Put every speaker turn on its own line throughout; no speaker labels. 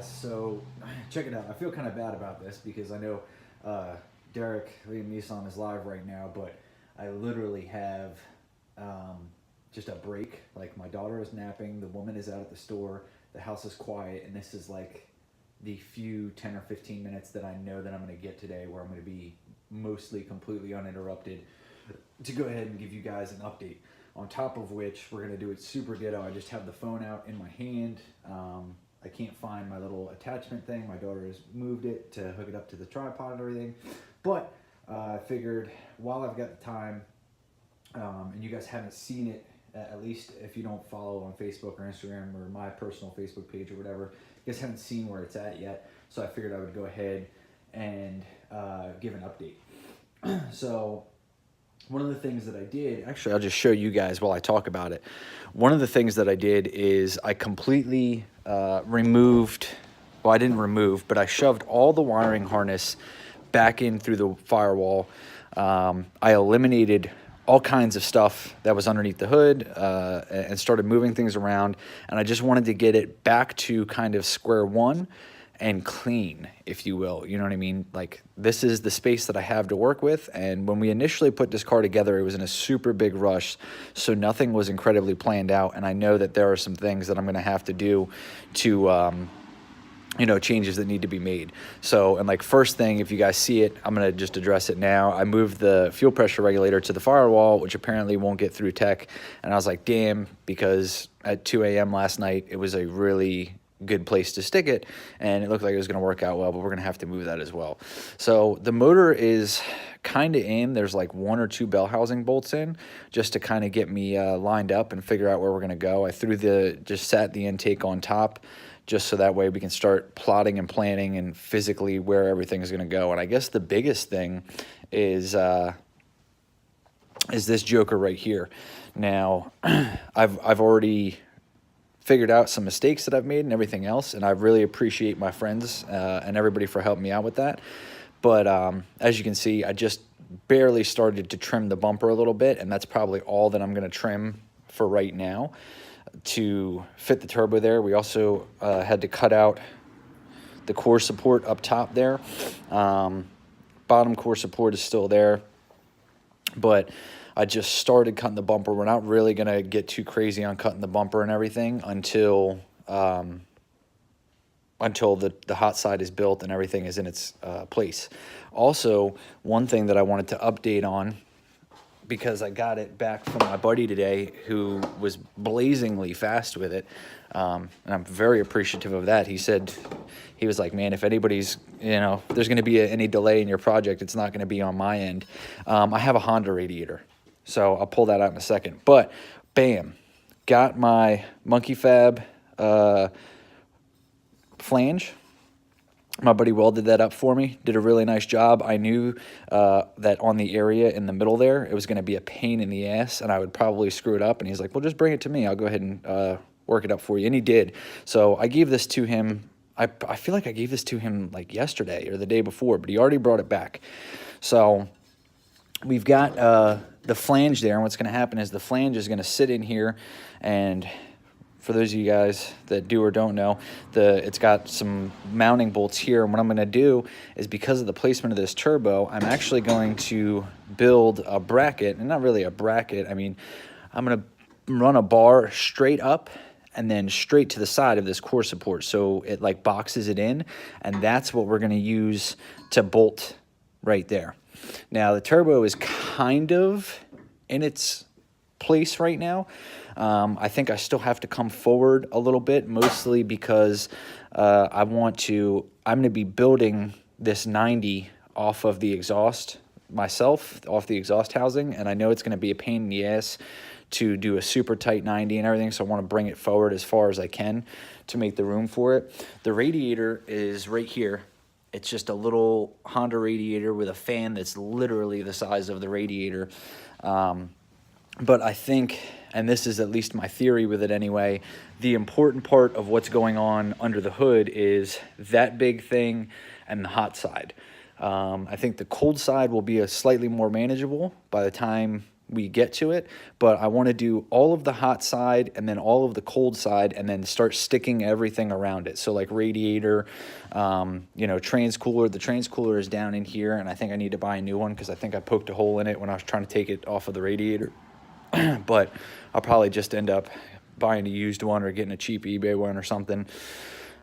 guys, so check it out. I feel kind of bad about this because I know Derek Liam Neeson is live right now, but I literally have just a break. Like my daughter is napping, the woman is out at the store, the house is quiet, and this is like the few 10 or 15 minutes that I know that I'm going to get today where I'm going to be mostly completely uninterrupted to go ahead and give you guys an update. On top of which, we're going to do it super ditto. I just have the phone out in my hand. I can't find my little attachment thing. My daughter has moved it to hook it up to the tripod and everything. But I figured while I've got the time, and you guys haven't seen it, at least if you don't follow on Facebook or Instagram or my personal Facebook page or whatever, you guys haven't seen where it's at yet. So I figured I would go ahead and give an update. So one of the things that I did, actually, I'll just show you guys while I talk about it. One of the things that I did is I completely removed, well, I didn't remove, but I shoved all the wiring harness back in through the firewall. I eliminated all kinds of stuff that was underneath the hood and started moving things around. And I just wanted to get it back to kind of square one and clean, if you will. You know what I mean? Like, this is the space that I have to work with. And when we initially put this car together, it was in a super big rush. So nothing was incredibly planned out. And I know that there are some things that I'm going to have to do to, you know, changes that need to be made. So, and like first thing, if you guys see it, I'm going to just address it now. I moved the fuel pressure regulator to the firewall, which apparently won't get through tech. And I was like, damn, because at 2 a.m. last night, it was a really good place to stick it, and it looked like it was going to work out well, but we're going to have to move that as well. So the motor is kind of in. There's like 1 or 2 bell housing bolts in just to kind of get me lined up and figure out where we're going to go. I just sat the intake on top just so that way we can start plotting and planning and physically where everything is going to go. And I guess the biggest thing is this joker right here. Now, I've already figured out some mistakes that I've made and everything else, and I really appreciate my friends and everybody for helping me out with that. But as you can see, I just barely started to trim the bumper a little bit, and that's probably all that I'm going to trim for right now to fit the turbo there. We also had to cut out the core support up top there. Bottom core support is still there, but I just started cutting the bumper. We're not really going to get too crazy on cutting the bumper and everything until the hot side is built and everything is in its place. Also, one thing that I wanted to update on, because I got it back from my buddy today who was blazingly fast with it, and I'm very appreciative of that. He was like, man, if anybody's, you know, if there's going to be any delay in your project, it's not going to be on my end. I have a Honda radiator, so I'll pull that out in a second. But bam, got my Monkey Fab flange. My buddy welded that up for me, did a really nice job. I knew that on the area in the middle there, it was going to be a pain in the ass, and I would probably screw it up. And he's like, well, just bring it to me. I'll go ahead and work it up for you. And he did. So I gave this to him. I feel like I gave this to him like yesterday or the day before, but he already brought it back. So we've got the flange there, and what's going to happen is the flange is going to sit in here, and for those of you guys that do or don't know, it's got some mounting bolts here, and what I'm going to do is, because of the placement of this turbo, I'm actually going to build a bracket, and not really a bracket, I mean, I'm going to run a bar straight up and then straight to the side of this core support, so it like boxes it in, and that's what we're going to use to bolt right there. Now, the turbo is kind of in its place right now. I think I still have to come forward a little bit, mostly because I'm going to be building this 90 off of the exhaust myself, off the exhaust housing, and I know it's going to be a pain in the ass to do a super tight 90 and everything, so I want to bring it forward as far as I can to make the room for it. The radiator is right here. It's just a little Honda radiator with a fan that's literally the size of the radiator. But I think, and this is at least my theory with it anyway, the important part of what's going on under the hood is that big thing and the hot side. I think the cold side will be a slightly more manageable by the time we get to it, but I want to do all of the hot side and then all of the cold side and then start sticking everything around it. So like radiator, you know, transcooler. The transcooler is down in here, and I think I need to buy a new one because I think I poked a hole in it when I was trying to take it off of the radiator. But I'll probably just end up buying a used one or getting a cheap eBay one or something.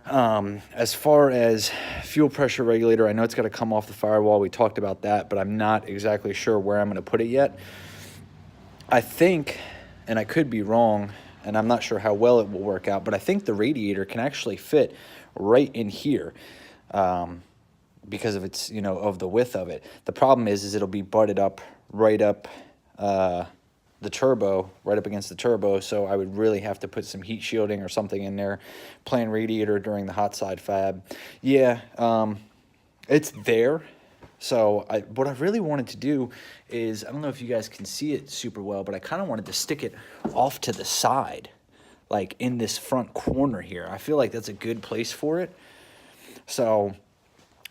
As far as fuel pressure regulator, I know it's got to come off the firewall. We talked about that, but I'm not exactly sure where I'm going to put it yet. I think, and I could be wrong, and I'm not sure how well it will work out, but I think the radiator can actually fit right in here, because of its, you know, of the width of it. The problem is it'll be butted up right up, the turbo, right up against the turbo, so I would really have to put some heat shielding or something in there. Plain radiator during the hot side fab. Yeah, it's there. So what I really wanted to do is, I don't know if you guys can see it super well, but I kind of wanted to stick it off to the side, like in this front corner here. I feel like that's a good place for it. So,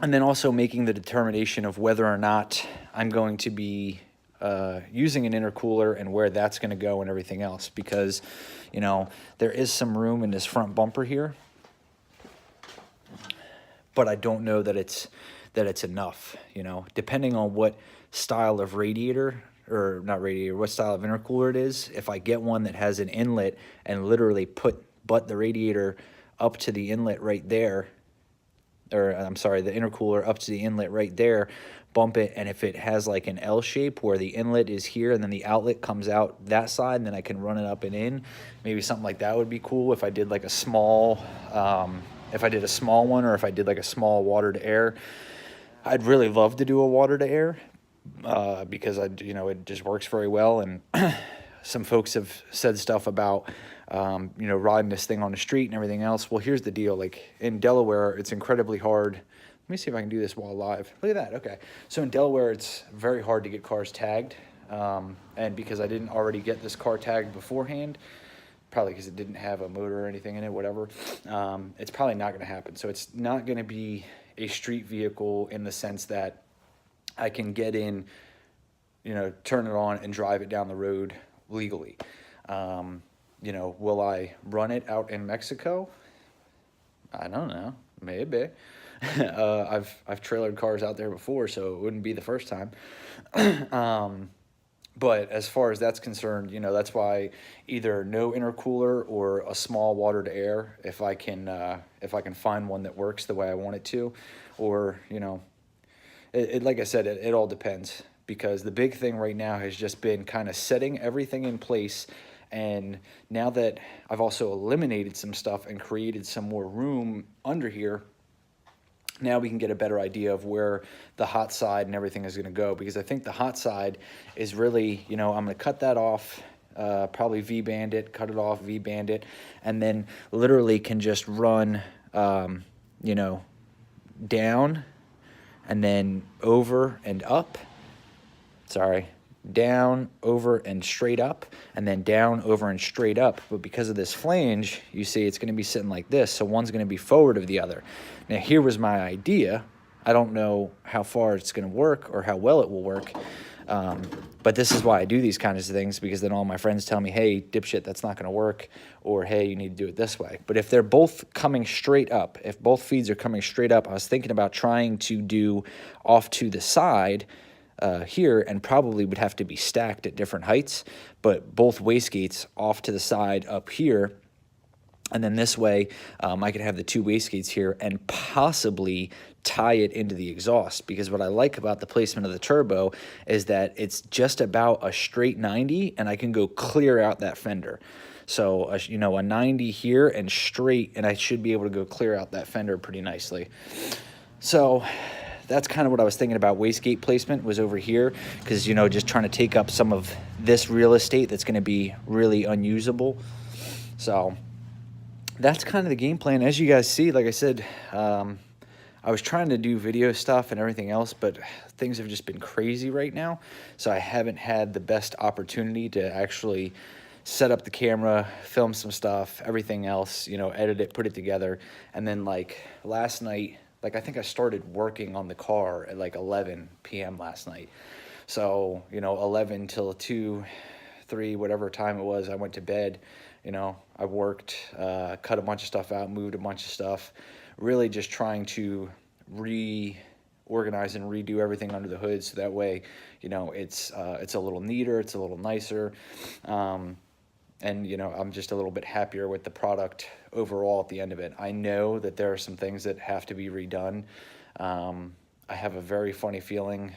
and then also making the determination of whether or not I'm going to be using an intercooler and where that's going to go and everything else, because, you know, there is some room in this front bumper here, but I don't know that it's enough, you know, depending on what style of radiator, or not radiator, what style of intercooler it is. If I get one that has an inlet and literally butt the radiator up to the inlet right there, or I'm sorry, the intercooler up to the inlet right there, bump it, and if it has like an L shape where the inlet is here and then the outlet comes out that side, and then I can run it up and in, maybe something like that would be cool if I did like a small, if I did a small one, or if I did like a small water to air. I'd really love to do a water to air, because you know, it just works very well, and some folks have said stuff about, you know, riding this thing on the street and everything else. Well, here's the deal. Like in Delaware, it's incredibly hard. Let me see if I can do this while live. Look at that. Okay. So in Delaware, it's very hard to get cars tagged. And because I didn't already get this car tagged beforehand, probably because it didn't have a motor or anything in it, whatever, it's probably not going to happen. So it's not going to be a street vehicle in the sense that I can get in, you know, turn it on and drive it down the road legally. You know, will I run it out in Mexico? I don't know, maybe. I've trailered cars out there before, so it wouldn't be the first time. But as far as that's concerned, you know, that's why either no intercooler or a small water to air, if I can find one that works the way I want it to, or, you know, like I said, it all depends, because the big thing right now has just been kind of setting everything in place. And now that I've also eliminated some stuff and created some more room under here, now we can get a better idea of where the hot side and everything is going to go, because I think the hot side is really, you know, I'm going to cut that off, probably V-band it, cut it off, V-band it, and then literally can just run, you know, down and then over and up. Sorry. Down, over, and straight up, and then down, over, and straight up. But because of this flange, you see it's going to be sitting like this, so one's going to be forward of the other. Now, here was my idea. I don't know how far it's going to work or how well it will work, but this is why I do these kinds of things, because then all my friends tell me, hey, dipshit, that's not going to work, or hey, you need to do it this way. But if they're both coming straight up, if both feeds are coming straight up, I was thinking about trying to do off to the side here, and probably would have to be stacked at different heights, but both wastegates off to the side up here, and then this way I could have the two wastegates here and possibly tie it into the exhaust, because what I like about the placement of the turbo is that it's just about a straight 90, and I can go clear out that fender. So, you know, a 90 here and straight, and I should be able to go clear out that fender pretty nicely. So that's kind of what I was thinking about. Wastegate placement was over here, because, you know, just trying to take up some of this real estate that's going to be really unusable. So that's kind of the game plan. As you guys see, like I said, I was trying to do video stuff and everything else, but things have just been crazy right now. So I haven't had the best opportunity to actually set up the camera, film some stuff, everything else, you know, edit it, put it together. And then like last night, like I think I started working on the car at like 11 p.m. last night. So, 11 till 2, 3, whatever time it was, I went to bed. I worked, cut a bunch of stuff out, moved a bunch of stuff, really just trying to reorganize and redo everything under the hood, so that way, it's a little neater, it's a little nicer, and I'm just a little bit happier with the product overall at the end of it. I know that there are some things that have to be redone. I have a very funny feeling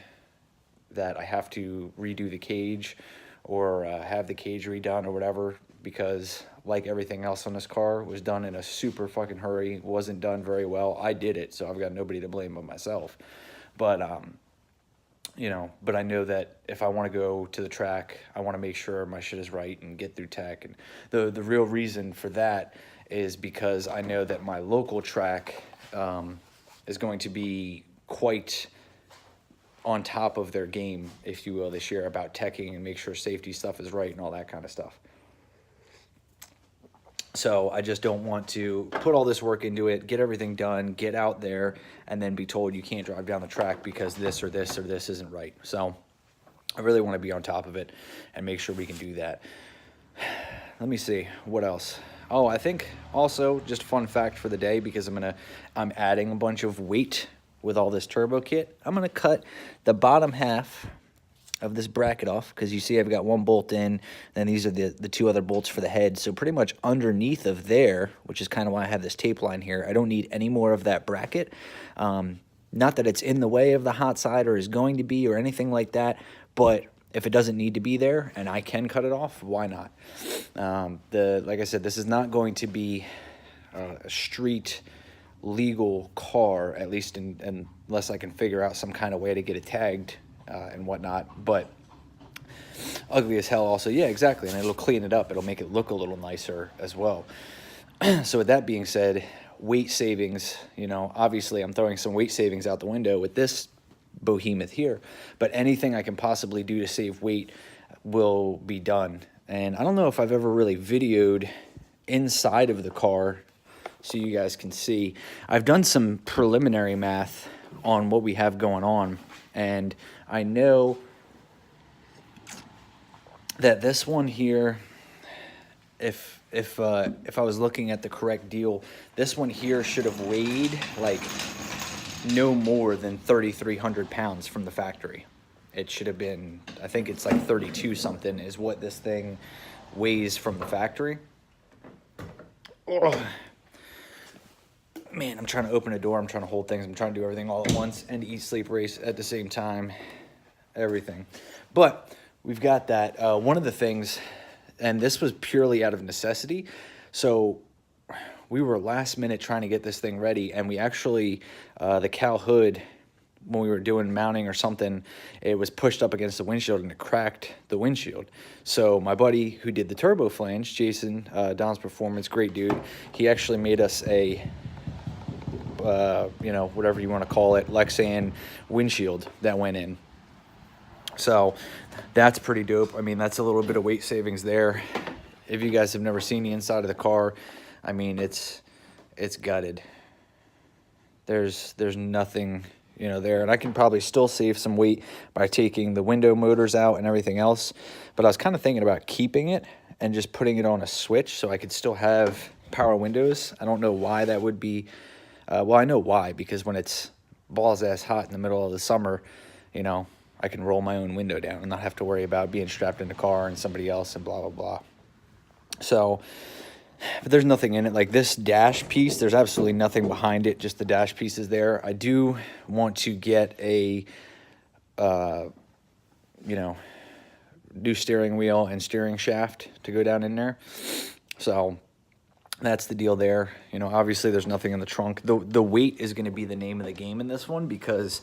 that I have to redo the cage, or have the cage redone or whatever, because like everything else on this car, was done in a super fucking hurry, wasn't done very well. I did it, so I've got nobody to blame but myself. But but I know that if I want to go to the track, I want to make sure my shit is right and get through tech. And the real reason for that is because I know that my local track is going to be quite on top of their game, if you will, this year, about teching and make sure safety stuff is right and all that kind of stuff. So I just don't want to put all this work into it, get everything done, get out there, and then be told you can't drive down the track because this or this or this isn't right. So I really want to be on top of it and make sure we can do that. Let me see, what else? Oh, I think also, just a fun fact for the day, because I'm adding a bunch of weight with all this turbo kit. I'm gonna cut the bottom half of this bracket off, because you see I've got one bolt in, then these are the two other bolts for the head. So pretty much underneath of there, which is kind of why I have this tape line here, I don't need any more of that bracket. Not that it's in the way of the hot side or is going to be or anything like that, but if it doesn't need to be there and I can cut it off, why not? Like I said, this is not going to be a street legal car, at least unless I can figure out some kind of way to get it tagged and whatnot. But ugly as hell also, yeah, exactly, and it'll clean it up, it'll make it look a little nicer as well. So with that being said, weight savings, obviously I'm throwing some weight savings out the window with this behemoth here, but anything I can possibly do to save weight will be done. And I don't know if I've ever really videoed inside of the car so you guys can see. I've done some preliminary math on what we have going on, and I know that this one here, if I was looking at the correct deal, this one here should have weighed like no more than 3,300 pounds from the factory. It should have been, I think it's like 32 something is what this thing weighs from the factory. Oh. Man, I'm trying to open a door, I'm trying to hold things, I'm trying to do everything all at once and eat, sleep, race at the same time, everything. But we've got that. One of the things, and this was purely out of necessity, so we were last minute trying to get this thing ready, and we actually, the cowl hood, when we were doing mounting or something, it was pushed up against the windshield and it cracked the windshield. So my buddy who did the turbo flange, Jason, Don's Performance, great dude, he actually made us a whatever you want to call it, Lexan windshield that went in. So that's pretty dope. I mean, that's a little bit of weight savings there. If you guys have never seen the inside of the car, I mean, it's gutted. There's nothing, there. And I can probably still save some weight by taking the window motors out and everything else. But I was kind of thinking about keeping it and just putting it on a switch so I could still have power windows. I don't know why that would be. Well, I know why, because when it's balls ass hot in the middle of the summer, I can roll my own window down and not have to worry about being strapped in the car and somebody else and blah, blah, blah. So, but there's nothing in it. Like this dash piece, there's absolutely nothing behind it, just the dash piece is there. I do want to get a, new steering wheel and steering shaft to go down in there. So that's the deal there. Obviously there's nothing in the trunk. The weight is going to be the name of the game in this one, because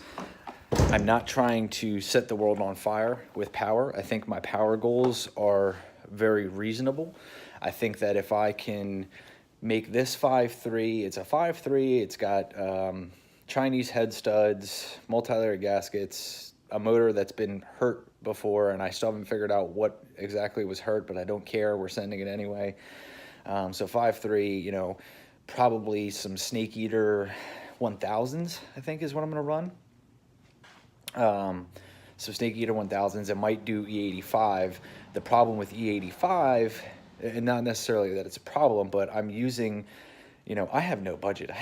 I'm not trying to set the world on fire with power. I think my power goals are very reasonable. I think that if I can make this 5.3, it's a 5.3, it's got Chinese head studs, multi-layer gaskets, a motor that's been hurt before, and I still haven't figured out what exactly was hurt, but I don't care, we're sending it anyway. So 5.3, probably some Snake Eater 1000s, I think is what I'm going to run. So Snake Eater 1000s, it might do E85. The problem with E85, and not necessarily that it's a problem, but I'm using, I have no budget.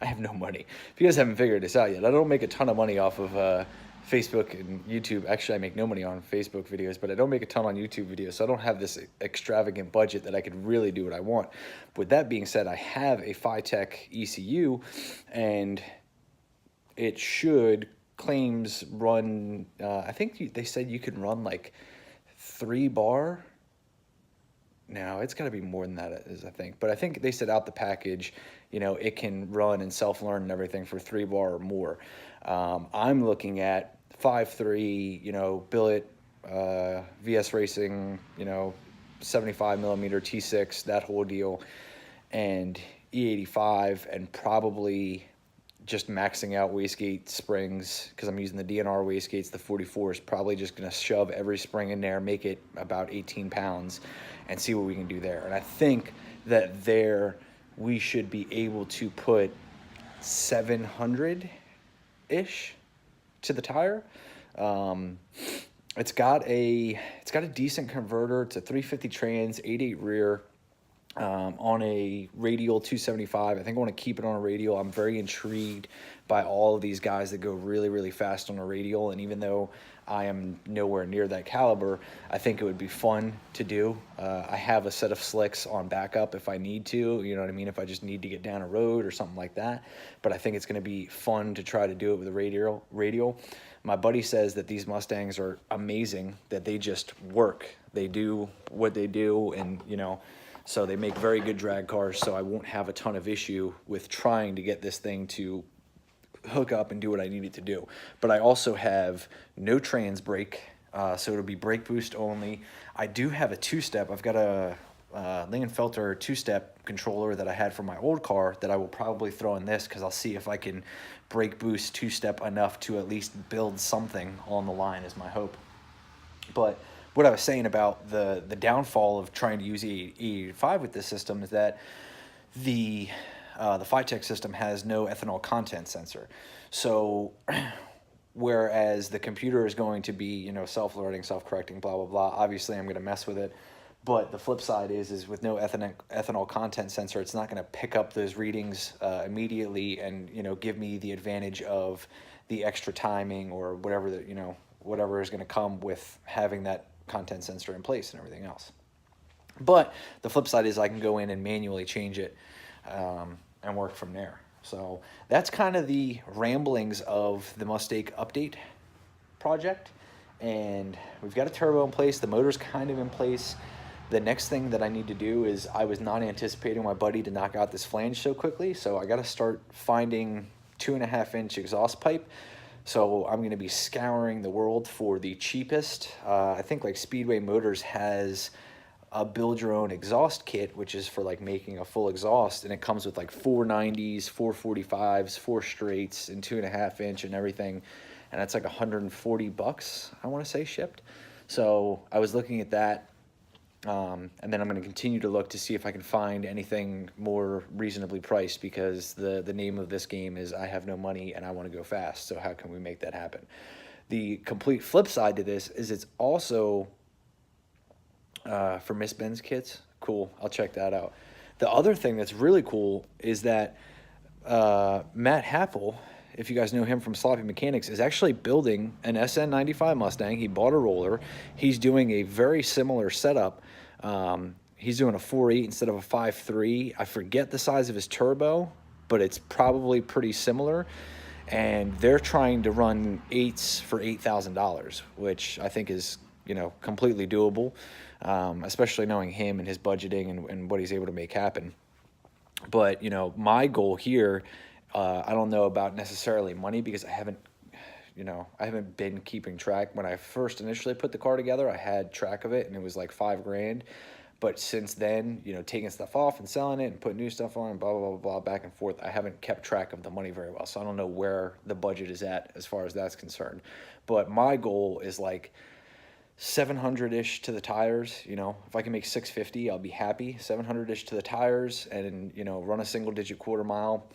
I have no money. If you guys haven't figured this out yet, I don't make a ton of money off of Facebook and YouTube. Actually, I make no money on Facebook videos, but I don't make a ton on YouTube videos, so I don't have this extravagant budget that I could really do what I want. With that being said, I have a Phytech ECU, and it should claims run, I think they said you can run like 3 bar. No, it's got to be more than that, is I think. But I think they said out the package, it can run and self-learn and everything for 3 bar or more. I'm looking at 5.3, billet, VS Racing, 75 millimeter T6, that whole deal, and E85, and probably just maxing out wastegate springs, because I'm using the DNR wastegates. The 44 is probably just going to shove every spring in there, make it about 18 pounds, and see what we can do there. And I think that there we should be able to put 700-ish to the tire. It's got a decent converter. It's a 350 trans, 8.8 rear. On a radial 275. I think I want to keep it on a radial. I'm very intrigued by all of these guys that go really, really fast on a radial, and even though I am nowhere near that caliber, I think it would be fun to do. I have a set of slicks on backup if I need to, you know what I mean, if I just need to get down a road or something like that. But I think it's going to be fun to try to do it with a radial. My buddy says that these Mustangs are amazing, that they just work. They do what they do, and so they make very good drag cars, so I won't have a ton of issue with trying to get this thing to hook up and do what I need it to do. But I also have no trans brake, so it'll be brake boost only. I do have a 2-step. I've got a Lingenfelter 2-step controller that I had from my old car that I will probably throw in this, because I'll see if I can brake boost 2-step enough to at least build something on the line, is my hope. But what I was saying about the downfall of trying to use E85 with this system is that the Phytech system has no ethanol content sensor. So whereas the computer is going to be, self-learning, self-correcting, blah, blah, blah, obviously I'm going to mess with it. But the flip side is with no ethanol content sensor, it's not going to pick up those readings immediately and, give me the advantage of the extra timing or whatever that, whatever is going to come with having that content sensor in place and everything else. But the flip side is I can go in and manually change it and work from there. So that's kind of the ramblings of the Mustake update project. And we've got a turbo in place. The motor's kind of in place. The next thing that I need to do is, I was not anticipating my buddy to knock out this flange so quickly, so I got to start finding 2.5-inch exhaust pipe. So I'm going to be scouring the world for the cheapest. I think like Speedway Motors has a build your own exhaust kit, which is for like making a full exhaust, and it comes with like 490s, 445s, 4 straights, and 2.5-inch and everything, and that's like $140, I want to say, shipped. So I was looking at that. And then I'm going to continue to look to see if I can find anything more reasonably priced, because the name of this game is I have no money and I want to go fast. So how can we make that happen? The complete flip side to this is it's also for Miss Ben's kits. Cool. I'll check that out. The other thing that's really cool is that Matt Happel, if you guys know him from Sloppy Mechanics, is actually building an SN95 Mustang. He bought a roller. He's doing a very similar setup. He's doing a 4.8 instead of a 5.3. I forget the size of his turbo, but it's probably pretty similar. And they're trying to run 8s for $8,000, which I think is, completely doable, especially knowing him and his budgeting and what he's able to make happen. But, my goal here, I don't know about necessarily money, because I haven't been keeping track. When I first initially put the car together, I had track of it, and it was like $5,000. But since then, taking stuff off and selling it and putting new stuff on and blah, blah, blah, blah, back and forth, I haven't kept track of the money very well. So I don't know where the budget is at as far as that's concerned. But my goal is like 700-ish to the tires. If I can make 650, I'll be happy. 700-ish to the tires and, run a single-digit quarter mile.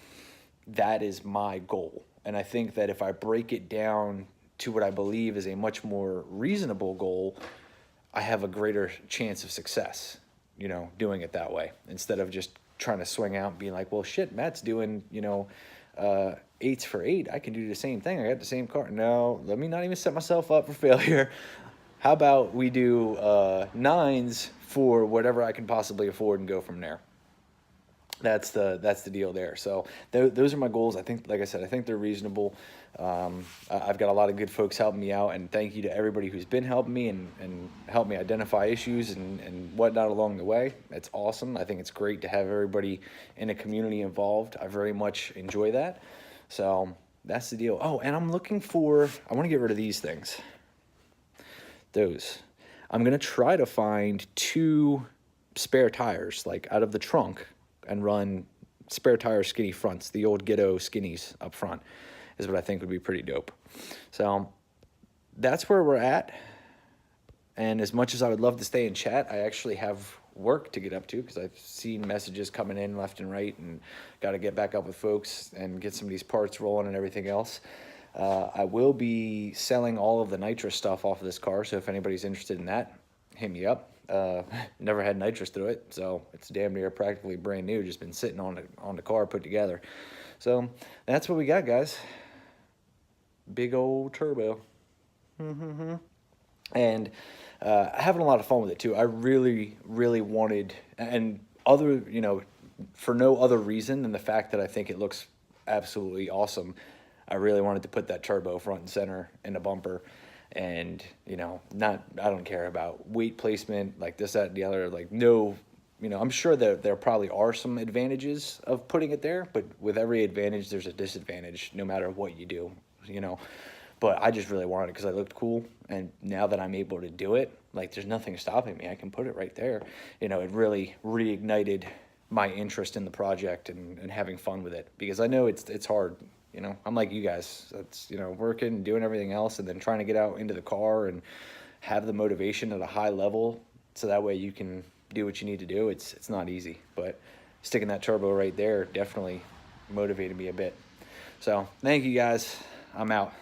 That is my goal. And I think that if I break it down to what I believe is a much more reasonable goal, I have a greater chance of success, you know, doing it that way instead of just trying to swing out and being like, well, shit, Matt's doing, you know, 8s for 8. I can do the same thing. I got the same car. No, let me not even set myself up for failure. How about we do 9s for whatever I can possibly afford and go from there? That's the deal there. So those are my goals. I think, like I said, I think they're reasonable. I've got a lot of good folks helping me out, and thank you to everybody who's been helping me and helped me identify issues and whatnot along the way. It's awesome. I think it's great to have everybody in a community involved. I very much enjoy that. So that's the deal. Oh, and I'm looking for, I want to get rid of these things. Those. I'm going to try to find 2 spare tires, like out of the trunk, and run spare tire skinny fronts, the old ghetto skinnies up front, is what I think would be pretty dope. So that's where we're at. And as much as I would love to stay and chat, I actually have work to get up to because I've seen messages coming in left and right and got to get back up with folks and get some of these parts rolling and everything else. I will be selling all of the nitrous stuff off of this car, so if anybody's interested in that, hit me up. Never had nitrous through it, so it's damn near practically brand new, just been sitting on the car put together. So that's what we got, guys. Big old turbo. And having a lot of fun with it too. I really wanted, and other, you know, for no other reason than the fact that I think it looks absolutely awesome, I really wanted to put that turbo front and center in the bumper. And, you know, I don't care about weight placement, like this, that, and the other, like no, you know, I'm sure that there probably are some advantages of putting it there, but with every advantage, there's a disadvantage no matter what you do, you know. But I just really wanted it because I looked cool, and now that I'm able to do it, like there's nothing stopping me. I can put it right there. You know, it really reignited my interest in the project and having fun with it, because I know it's hard. You know, I'm like you guys. That's, you know, working and doing everything else and then trying to get out into the car and have the motivation at a high level so that way you can do what you need to do. It's not easy, but sticking that turbo right there definitely motivated me a bit. So thank you guys. I'm out.